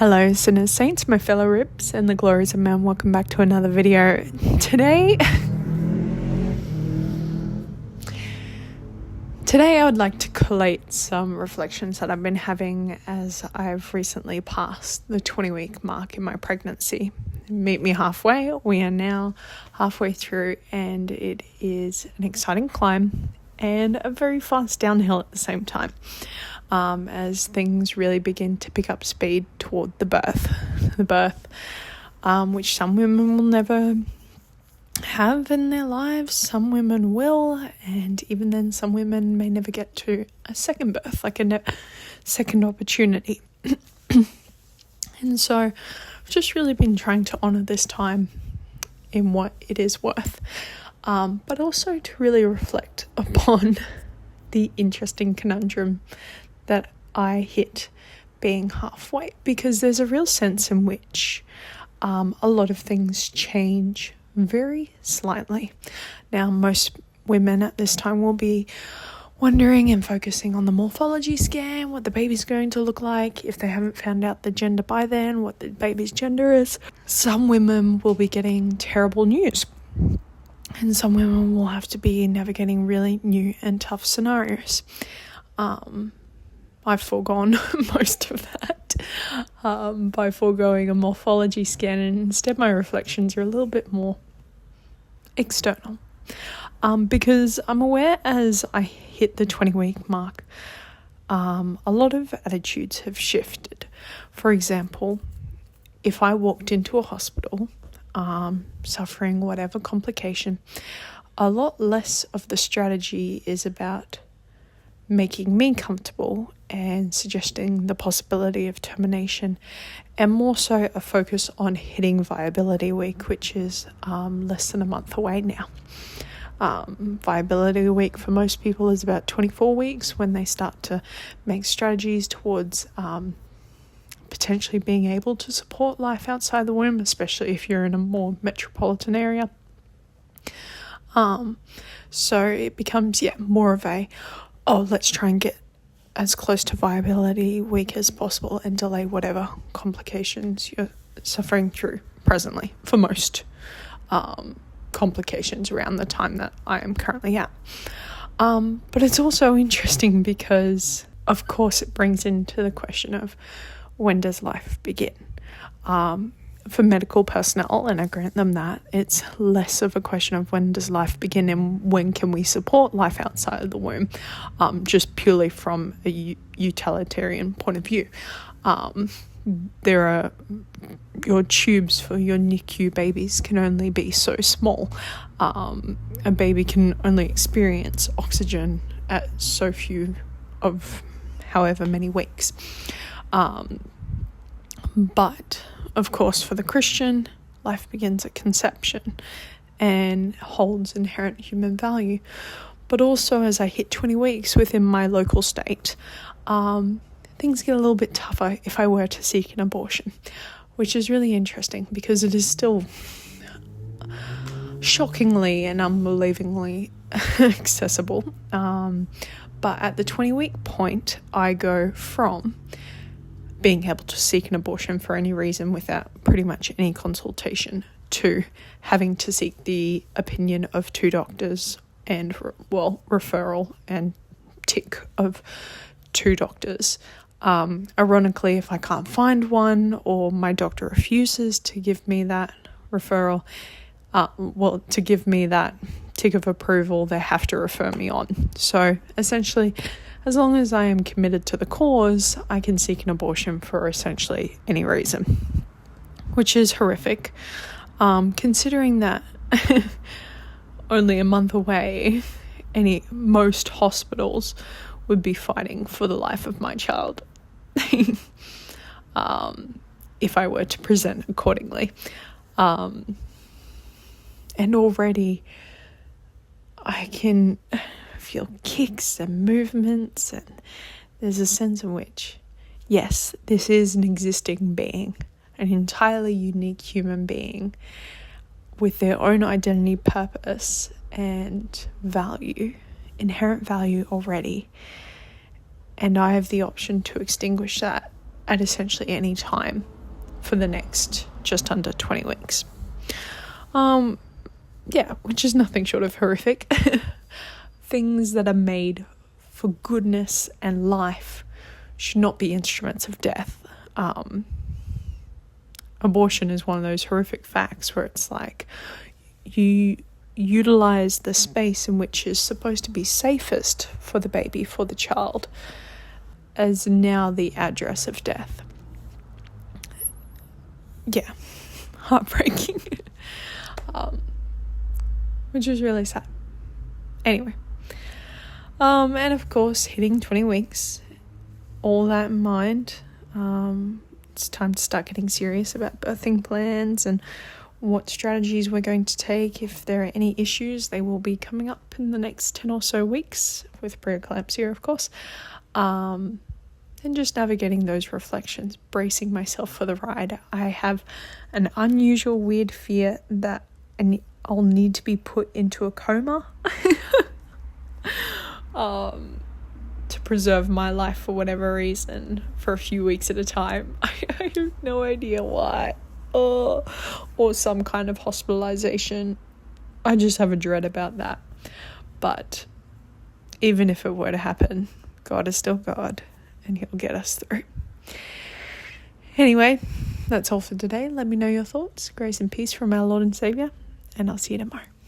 Hello, sinners, saints, my fellow rips, and the glories of man. Welcome back to another video. Today I would like to collate some reflections that I've been having as I've recently passed the 20-week mark in my pregnancy. Meet me halfway. We are now halfway through, and it is an exciting climb and a very fast downhill at the same time. As things really begin to pick up speed toward the birth, which some women will never have in their lives, some women will, and even then some women may never get to a second birth, like a second opportunity. And so I've just really been trying to honour this time in what it is worth, but also to really reflect upon the interesting conundrum that I hit being halfway, because there's a real sense in which a lot of things change very slightly. Now, most women at this time will be wondering and focusing on the morphology scan, what the baby's going to look like, if they haven't found out the gender by then, what the baby's gender is. Some women will be getting terrible news, and some women will have to be navigating really new and tough scenarios. I've foregone most of that by foregoing a morphology scan, and instead my reflections are a little bit more external, because I'm aware as I hit the 20-week mark, a lot of attitudes have shifted. For example, if I walked into a hospital suffering whatever complication, a lot less of the strategy is about making me comfortable and suggesting the possibility of termination, and more so a focus on hitting viability week, which is less than a month away now. Viability week for most people is about 24 weeks when they start to make strategies towards potentially being able to support life outside the womb, especially if you're in a more metropolitan area. So it becomes more of a, let's try and get as close to viability week as possible and delay whatever complications you're suffering through presently for most complications around the time that I am currently at. But it's also interesting because, of course, it brings into the question of when does life begin? For medical personnel, and I grant them that, it's less of a question of when does life begin and when can we support life outside of the womb, just purely from a utilitarian point of view. There are your tubes for your NICU babies can only be so small. A baby can only experience oxygen at so few of however many weeks. But of course, for the Christian, life begins at conception and holds inherent human value. But also, as I hit 20 weeks within my local state, things get a little bit tougher if I were to seek an abortion, which is really interesting because it is still shockingly and unbelievingly accessible. But at the 20-week point, I go from being able to seek an abortion for any reason without pretty much any consultation to having to seek the opinion of two doctors and, referral and tick of two doctors. Ironically, if I can't find one or my doctor refuses to give me that referral, to give me that tick of approval, they have to refer me on. So essentially, as long as I am committed to the cause, I can seek an abortion for essentially any reason, which is horrific, considering that only a month away, most hospitals would be fighting for the life of my child if I were to present accordingly. And already I can feel kicks and movements, and there's a sense in which, yes, this is an existing being, an entirely unique human being with their own identity, purpose, and value, inherent value already, and I have the option to extinguish that at essentially any time for the next just under 20 weeks. Which is nothing short of horrific. Things that are made for goodness and life should not be instruments of death. Abortion is one of those horrific facts where it's like you utilize the space in which is supposed to be safest for the baby, for the child, as now the address of death. Yeah, heartbreaking. Which is really sad. Anyway, and of course, hitting 20 weeks, all that in mind, it's time to start getting serious about birthing plans and what strategies we're going to take. If there are any issues, they will be coming up in the next 10 or so weeks with preeclampsia, of course. And just navigating those reflections, bracing myself for the ride. I have an unusual, weird fear that I'll need to be put into a coma to preserve my life for whatever reason for a few weeks at a time. I have no idea why. Or some kind of hospitalization. I just have a dread about that. But even if it were to happen, God is still God, and he'll get us through. Anyway, that's all for today. Let me know your thoughts. Grace and peace from our Lord and Saviour, and I'll see you tomorrow.